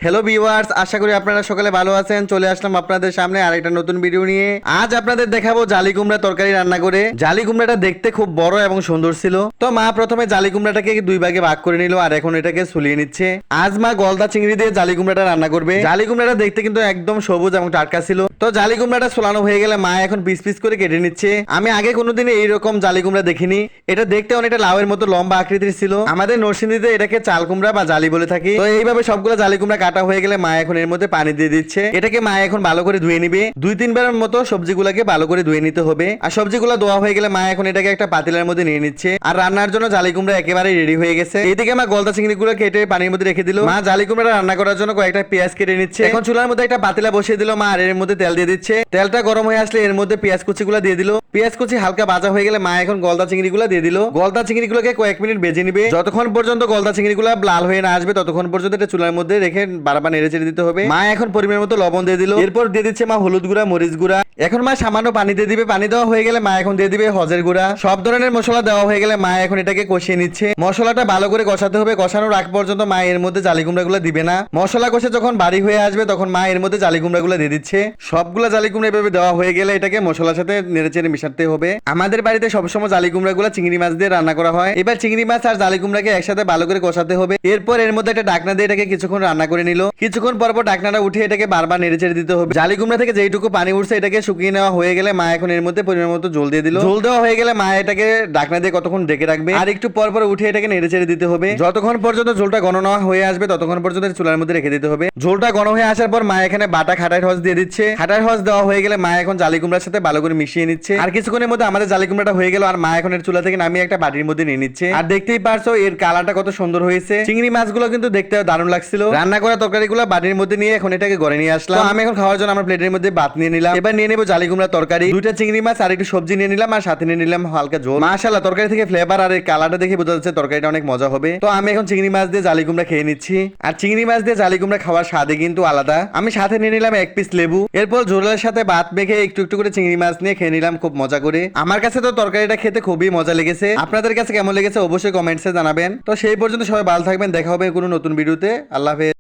Hello viewers, আশা করি আপনারা সকালে ভালো আছেন। চলে আসলাম আপনাদের সামনে আরেকটা নতুন ভিডিও নিয়ে। আজ আপনাদের দেখাবো জালি কুমড়া তরকারি রান্না করে। জালি কুমড়াটা দেখতে খুব বড় এবং সুন্দর ছিল। তো মা প্রথমে জালি কুমড়াটাকে দুই ভাগে ভাগ করে নিল আর এখন এটাকে ছুলিয়ে নিচ্ছে। আজ মা গলদা চিংড়ি দিয়ে জালি কুমড়াটা রান্না করবে। জালি কুমড়াটা দেখতে কিন্তু একদম সবুজ এবং টাটকা ছিল। তো জালি কুমড়াটা ছোলানো হয়ে গেলে মা এখন পিস পিস করে কেটে নিচ্ছে। আমি আগে কোনোদিন এইরকম জালি কুমড়া দেখিনি। এটা দেখতে অনেকটা লাউয়ের মতো লম্বা আকৃতির ছিল। আমাদের নরসিংদীতে এটাকে চাল কুমড়া বা জালি বলে থাকি। তো এইভাবে সবগুলো জালি কুমড়া কাটা হয়ে গেলে মা এখন এর মধ্যে পানি দিয়ে দিচ্ছে। এটাকে মা এখন ভালো করে ধুয়ে নিবে। 2-3 বারের মতো সবজিগুলোকে ভালো করে ধুয়ে নিতে হবে। আর সবজিগুলো ধোয়া হয়ে গেলে মা এখন এটাকে একটা পাতিলার মধ্যে নিয়ে নিচ্ছে। আর রান্নার জন্য জালি কুমড়া একেবারে রেডি হয়ে গেছে। এইদিকে মা গলদা চিংড়িগুলো কেটে পানির মধ্যে রেখে দিল। মা জালি কুমড়া রান্না করার জন্য কয়েকটা পেঁয়াজ কেটে নিচ্ছে। এখন চুলার মধ্যে একটা পাতিলা বসিয়ে দিল মা, আর এর মধ্যে তেল দিয়ে দিচ্ছে। তেলটা গরম হয়ে আসলে এর মধ্যে পেঁয়াজ কুচিগুলো দিয়ে দিল। পেঁয়াজ কুচি হালকা ভাজা হয়ে গেলে মা এখন গলদা চিংড়িগুলো দিয়ে দিল। গলদা চিংড়িগুলোকে কয়েক মিনিট ভেজে নিবে। যতক্ষণ পর্যন্ত গলদা চিংড়িগুলো লাল হয়ে না আসবে ততক্ষণ পর্যন্ত এটা চুলার মধ্যে রেখে বারবার নেড়ে চেড়ে দিতে হবে। মা এখন পরিমাণ মতো লবণ দিয়ে দিল। এরপর দিয়ে দিচ্ছে মা হলুদ গুঁড়া, মরিচ গুঁড়া। এখন মা সামান্য পানি দিয়ে দিবে। পানি দেওয়া হয়ে গেলে মা এখন দিয়ে দিবে হজের গুঁড়া। সব ধরনের মশলা দেওয়া হয়ে গেলে মা এখন এটাকে কষিয়ে নিচ্ছে। মশলাটা ভালো করে কষাতে হবে। কষানোর আগ পর্যন্ত মা এর মধ্যে জালি কুমড়াগুলো দিবে না। মশলা কষে যখন বাড়ি হয়ে আসবে তখন মা এর মধ্যে জালি কুমড়াগুলো দিয়ে দিচ্ছে। সবগুলা জালি কুমড়া এভাবে দেওয়া হয়ে গেলে এটাকে মশলার সাথে নেড়ে চেড়ে মিশাতে হবে। আমাদের বাড়িতে সবসময় জালি কুমড়াগুলো চিংড়ি মাছ দিয়ে রান্না করা হয়। এবার চিংড়ি মাছ আর জালি কুমড়াকে একসাথে ভালো করে কষাতে হবে। এরপর এর মধ্যে একটা ঢাকনা দিয়ে এটাকে কিছুক্ষণ রান্না করে নিল। কিছুক্ষণ পর ঢাকনাটা উঠিয়ে এটাকে বারবার নেড়ে চেড়ে দিতে হবে। জালি কুমড়া থেকে যেইটুকু পানি উঠছে এটাকে শুকিয়ে নেওয়া হয়ে গেলে মা এখন এর মধ্যে পরিমাণ মতো জল দিয়ে দিল। জল দেওয়া হয়ে গেলে মা এটাকে ঢাকনা দিয়ে কতক্ষণ ঢেকে রাখবে। আর একটু পর পর উঠে এটাকে নেড়ে চেড়ে দিতে হবে। যতক্ষণ পর্যন্ত ঝোলটা ঘন না হয়ে আসবে ততক্ষণ পর্যন্ত চুলার মধ্যে রেখে দিতে হবে। ঝোলটা ঘন হয়ে আসার পর মা এখানে বাটা খাটার হস দিয়ে দিচ্ছে। খাটার হস দেওয়া হয়ে গেলে মা এখন জালি কুমড়ার সাথে ভালো করে মিশিয়ে নিচ্ছে। আর কিছুক্ষণের মধ্যে আমাদের জালি কুমড়াটা হয়ে গেল। আর মা এখন এর চুলা থেকে নামিয়ে একটা বাটির মধ্যে নিয়ে নিচ্ছে। আর দেখতেই পারছো এর কালারটা কত সুন্দর হয়েছে। চিংড়ি মাছগুলো কিন্তু দেখতে দারুণ লাগছিল। রান্না করা তরকারিগুলো বাটির মধ্যে নিয়ে এখন এটাকে ঘরে নিয়ে আসলাম। আমি এখন খাওয়ার জন্য আমার প্লেটের মধ্যে ভাত নিয়ে নিলাম। এবার নিয়ে নেবো জালি কুমড়া তরকারি, 2টা চিংড়ি মাছ আর একটু সবজি নিয়ে নিলাম, আর সাথে নিয়ে নিলাম হালকা ঝোল। মাশাআল্লাহ, তরকারি থেকে ফ্লেভার আর এই কালারটা দেখে বোঝা যাচ্ছে তরকারিটা অনেক মজা হবে। তো আমি এখন চিংড়ি মাছ দিয়ে জালি কুমড়া খেয়ে নিচ্ছি। আর চিংড়ি মাছ দিয়ে জালি কুমড়া খাওয়ার স্বাদে কিন্তু আলাদা। আমি সাথে নিয়ে নিলাম 1 পিস লেবু। এরপর ঝোলের সাথে ভাত মেখে একটু একটু করে চিংড়ি মাছ নিয়ে খেয়ে নিলাম খুব মজা করে। আমার কাছে তো তরকারিটা খেতে খুবই মজা লেগেছে। আপনাদের কাছে কেমন লেগেছে অবশ্যই কমেন্টসে জানাবেন। তো সেই পর্যন্ত সবাই ভালো থাকবেন। দেখা হবে কোনো নতুন ভিডিওতে। আল্লাহ হাফেজ।